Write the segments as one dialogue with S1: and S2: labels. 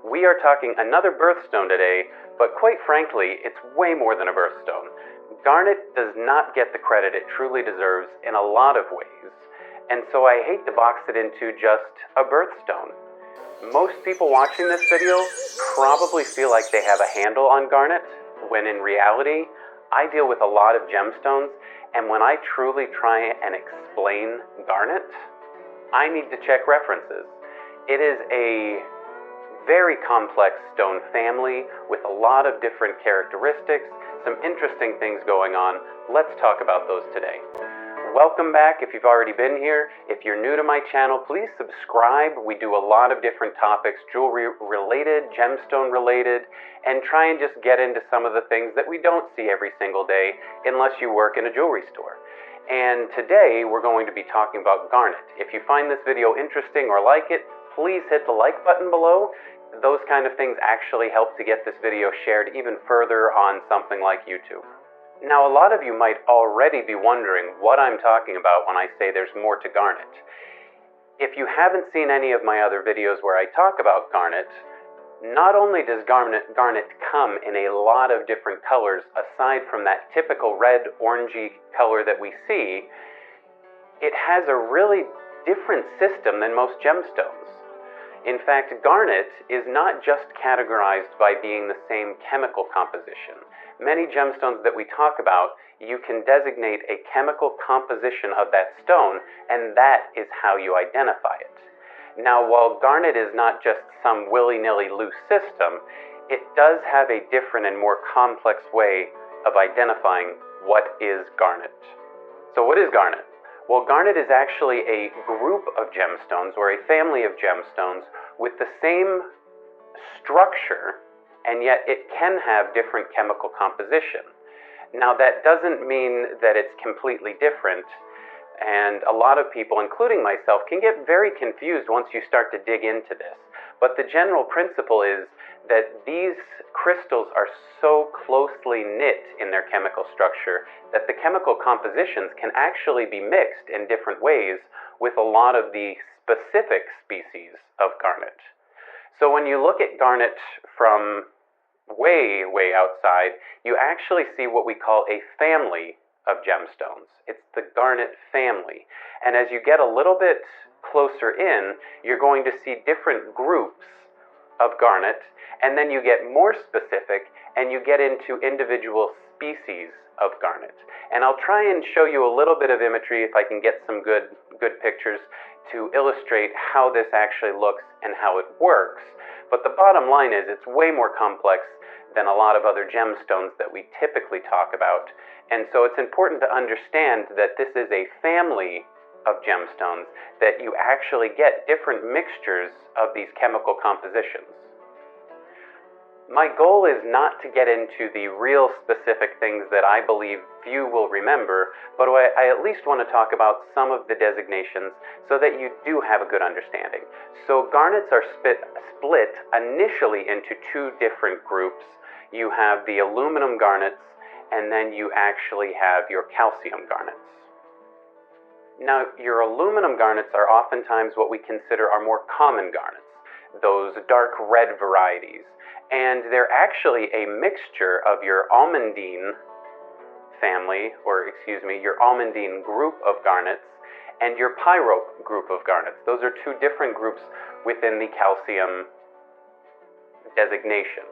S1: We are talking another birthstone today, but quite frankly, it's way more than a birthstone. Garnet does not get the credit it truly deserves in a lot of ways, and so I hate to box it into just a birthstone. Most people watching this video probably feel like they have a handle on garnet, when in reality, I deal with a lot of gemstones, and when I truly try and explain garnet, I need to check references. It is a very complex stone family with a lot of different characteristics, some interesting things going on. Let's talk about those today. Welcome back if you've already been here. If you're new to my channel, please subscribe. We do a lot of different topics, jewelry related, gemstone related, and try and just get into some of the things that we don't see every single day unless you work in a jewelry store. And today we're going to be talking about garnet. If you find this video interesting or like it, please hit the like button below. Those kind of things actually help to get this video shared even further on something like YouTube. Now, a lot of you might already be wondering what I'm talking about when I say there's more to garnet. If you haven't seen any of my other videos where I talk about garnet, not only does garnet come in a lot of different colors aside from that typical red, orangey color that we see, it has a really different system than most gemstones. In fact, garnet is not just categorized by being the same chemical composition. Many gemstones that we talk about, you can designate a chemical composition of that stone, and that is how you identify it. Now, while garnet is not just some willy-nilly loose system, it does have a different and more complex way of identifying what is garnet. So what is garnet? Well, garnet is actually a group of gemstones, or a family of gemstones, with the same structure, and yet it can have different chemical composition. Now, that doesn't mean that it's completely different, and a lot of people, including myself, can get very confused once you start to dig into this. But the general principle is that these crystals are so closely knit in their chemical structure that the chemical compositions can actually be mixed in different ways with a lot of the specific species of garnet. So when you look at garnet from way outside, you actually see what we call a family of gemstones. It's the garnet family. And as you get a little bit closer in, you're going to see different groups of garnet, and then you get more specific and you get into individual species of garnet. And I'll try and show you a little bit of imagery if I can get some good pictures to illustrate how this actually looks and how it works. But the bottom line is it's way more complex than a lot of other gemstones that we typically talk about. And so it's important to understand that this is a family of gemstones, that you actually get different mixtures of these chemical compositions. My goal is not to get into the real specific things that I believe few will remember, but I at least want to talk about some of the designations so that you do have a good understanding. So garnets are split initially into two different groups. You have the aluminum garnets, and then you actually have your calcium garnets. Now, your aluminum garnets are oftentimes what we consider our more common garnets, those dark red varieties. And they're actually a mixture of your almandine family, your almandine group of garnets, and your pyrope group of garnets. Those are two different groups within the calcium designation.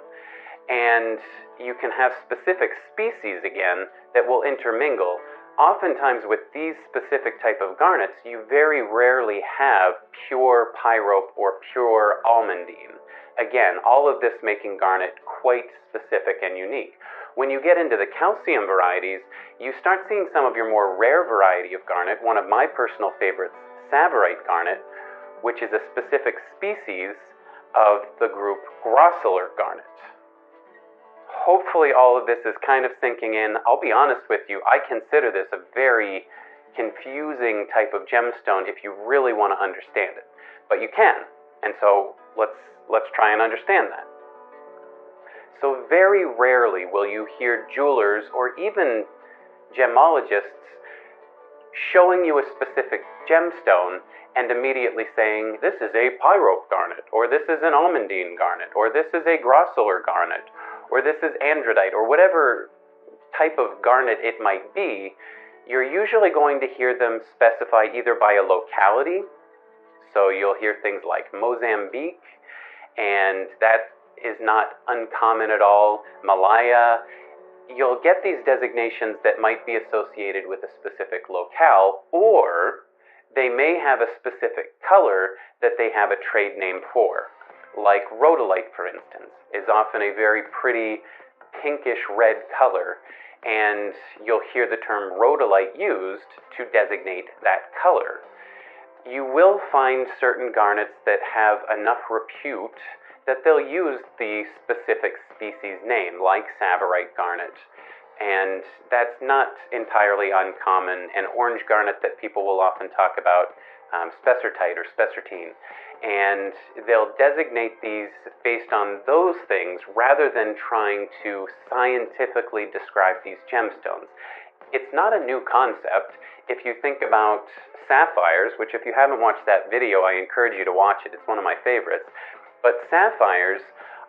S1: And you can have specific species, again, that will intermingle. Oftentimes with these specific type of garnets, you very rarely have pure pyrope or pure almandine. Again, all of this making garnet quite specific and unique. When you get into the calcium varieties, you start seeing some of your more rare variety of garnet. One of my personal favorites, Tsavorite garnet, which is a specific species of the group grossular garnet. Hopefully all of this is kind of sinking in. I'll be honest with you, I consider this a very confusing type of gemstone if you really want to understand it. But you can, and so let's try and understand that. So very rarely will you hear jewelers or even gemologists showing you a specific gemstone and immediately saying, this is a pyrope garnet, or this is an almandine garnet, or this is a grossular garnet, or this is andradite, or whatever type of garnet it might be, you're usually going to hear them specify either by a locality, so you'll hear things like Mozambique, and that is not uncommon at all, Malaya. You'll get these designations that might be associated with a specific locale, or they may have a specific color that they have a trade name for. Like rhodolite, for instance, is often a very pretty pinkish red color, and you'll hear the term rhodolite used to designate that color. You will find certain garnets that have enough repute that they'll use the specific species name, like Savarite garnet. And that's not entirely uncommon. An orange garnet that people will often talk about, spessartite or spessartine. And they'll designate these based on those things rather than trying to scientifically describe these gemstones. It's not a new concept. If you think about sapphires, which if you haven't watched that video, I encourage you to watch it. It's one of my favorites. But sapphires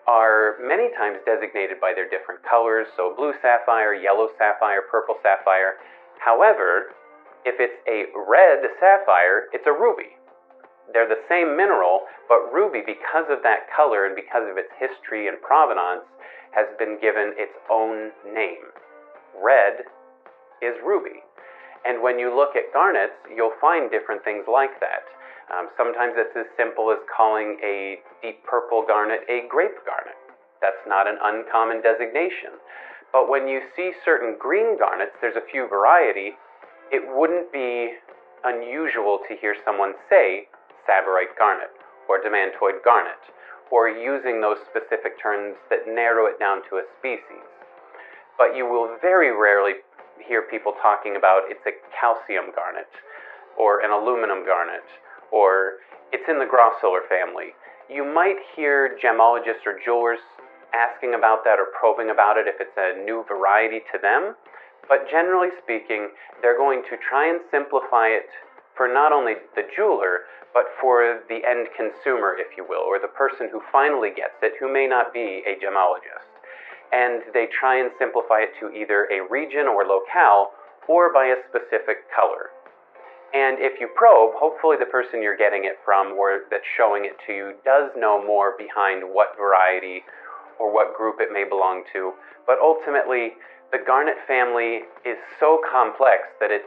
S1: are many times designated by their different colors, so blue sapphire, yellow sapphire, purple sapphire. However, if it's a red sapphire, it's a ruby. They're the same mineral, but ruby, because of that color and because of its history and provenance, has been given its own name. Red is ruby. And when you look at garnets, you'll find different things like that. Sometimes it's as simple as calling a deep purple garnet a grape garnet. That's not an uncommon designation. But when you see certain green garnets, there's a few variety, it wouldn't be unusual to hear someone say Savarite garnet or demantoid garnet, or using those specific terms that narrow it down to a species. But you will very rarely hear people talking about it's a calcium garnet, or an aluminum garnet, or it's in the grossular family. You might hear gemologists or jewelers asking about that or probing about it if it's a new variety to them, but generally speaking, they're going to try and simplify it for not only the jeweler, but for the end consumer, if you will, or the person who finally gets it, who may not be a gemologist. And they try and simplify it to either a region or locale, or by a specific color. And if you probe, hopefully the person you're getting it from or that's showing it to you does know more behind what variety or what group it may belong to. But ultimately, the garnet family is so complex that it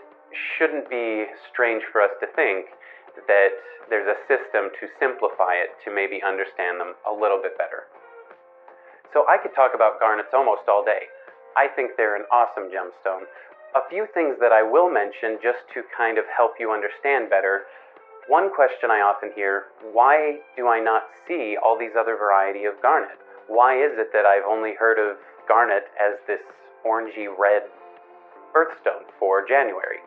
S1: shouldn't be strange for us to think that there's a system to simplify it to maybe understand them a little bit better. So I could talk about garnets almost all day. I think they're an awesome gemstone. A few things that I will mention just to kind of help you understand better. One question I often hear, why do I not see all these other variety of garnet? Why is it that I've only heard of garnet as this orangey red birthstone for January?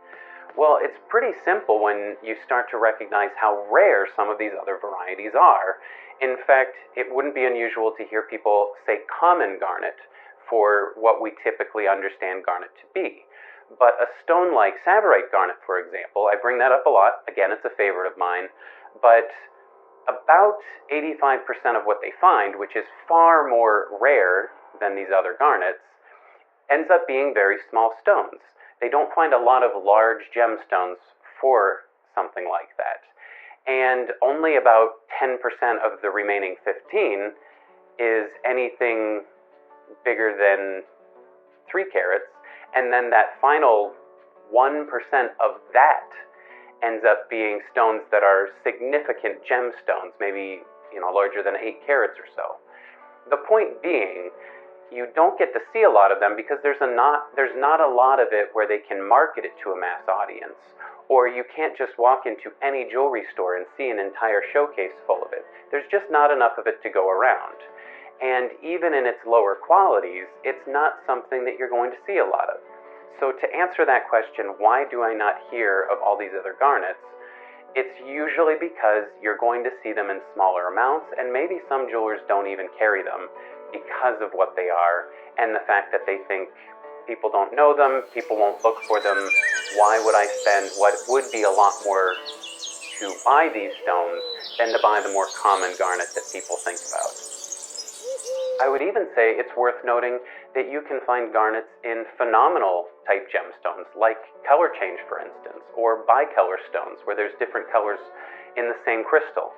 S1: Well, it's pretty simple when you start to recognize how rare some of these other varieties are. In fact, it wouldn't be unusual to hear people say common garnet for what we typically understand garnet to be. But a stone like Savarite garnet, for example, I bring that up a lot. Again, it's a favorite of mine. But about 85% of what they find, which is far more rare than these other garnets, ends up being very small stones. They don't find a lot of large gemstones for something like that. And only about 10% of the remaining 15 is anything bigger than 3 carats. And then that final 1% of that ends up being stones that are significant gemstones, maybe larger than 8 carats or so. The point being, you don't get to see a lot of them because there's not a lot of it where they can market it to a mass audience. Or you can't just walk into any jewelry store and see an entire showcase full of it. There's just not enough of it to go around. And even in its lower qualities, it's not something that you're going to see a lot of. So to answer that question, why do I not hear of all these other garnets? It's usually because you're going to see them in smaller amounts, and maybe some jewelers don't even carry them because of what they are and the fact that they think People don't know them, people won't look for them. Why would I spend what would be a lot more to buy these stones than to buy the more common garnet that people think about? I would even say it's worth noting that you can find garnets in phenomenal type gemstones, like color change, for instance, or bicolor stones, where there's different colors in the same crystal.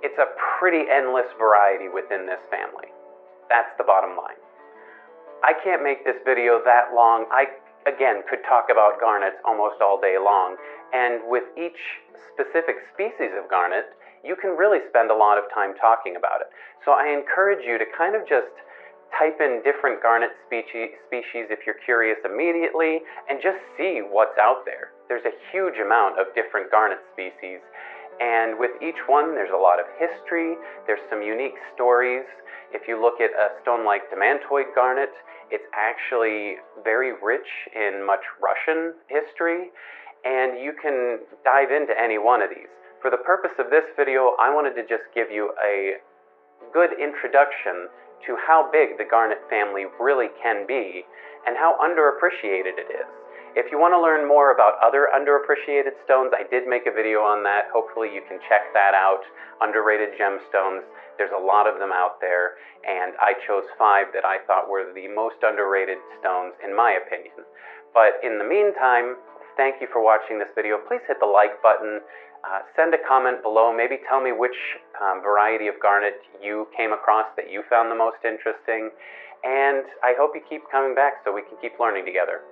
S1: It's a pretty endless variety within this family. That's the bottom line. I can't make this video that long. I, again, could talk about garnets almost all day long, and with each specific species of garnet, you can really spend a lot of time talking about it. So I encourage you to kind of just type in different garnet species if you're curious immediately, and just see what's out there. There's a huge amount of different garnet species, and with each one there's a lot of history, there's some unique stories. If you look at a stone like demantoid garnet, it's actually very rich in much Russian history, and you can dive into any one of these. For the purpose of this video, I wanted to just give you a good introduction to how big the garnet family really can be and how underappreciated it is. If you want to learn more about other underappreciated stones, I did make a video on that. Hopefully you can check that out. Underrated gemstones. There's a lot of them out there, and I chose 5 that I thought were the most underrated stones in my opinion. But in the meantime, thank you for watching this video. Please hit the like button. Send a comment below. Maybe tell me which variety of garnet you came across that you found the most interesting. And I hope you keep coming back so we can keep learning together.